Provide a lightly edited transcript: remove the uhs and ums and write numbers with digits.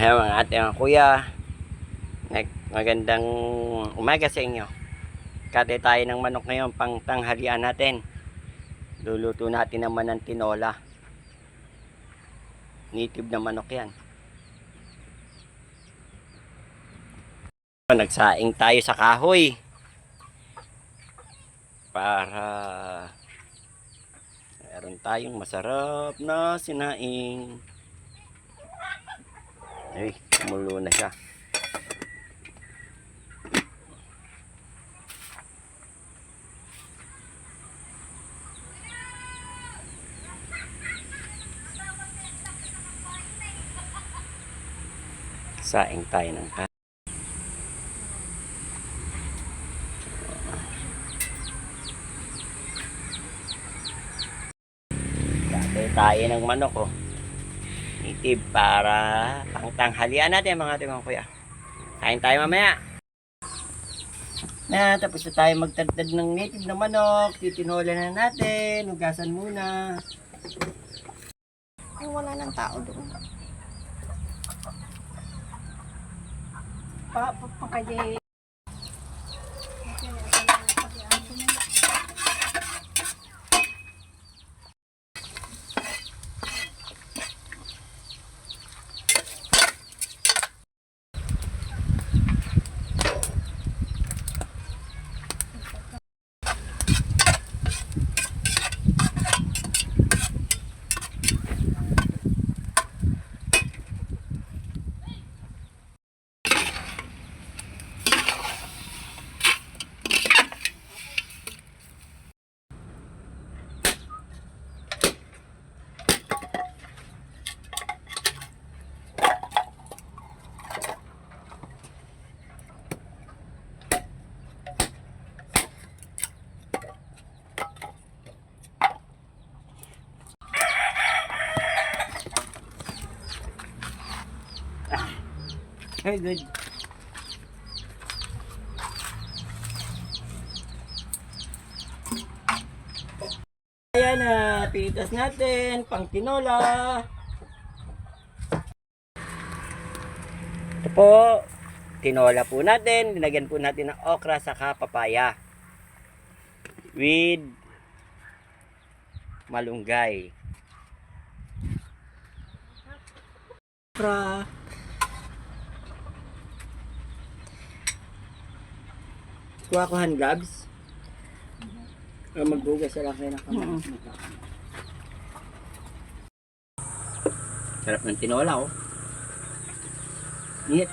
Ayan mga ate mga kuya, magandang umaga sa inyo. Kate tayo ng manok ngayon pang tanghalian natin. Luluto natin naman ng tinola. Native na manok yan. Nagsaing tayo sa kahoy para meron tayong masarap na sinaing. Ay, kumulo na siya. Saing tayo ng kahoy. Tayo ng manok native para pangtanghalian natin mga ating mga kuya. Kain tayo mamaya. Tapos na tayo magtagtad ng native na manok. Titinola na natin. Hugasan muna. Ay, wala ng tao doon. Pakadi. Very good. Ayan na, pitas natin, pang tinola. Ito po, tinola po natin, linagyan po natin ng okra saka papaya. With malunggay. Okra. Kuha ko hand gloves. Magbugas lang kayo ng kamay. Sarap ng tinola, oh. Init.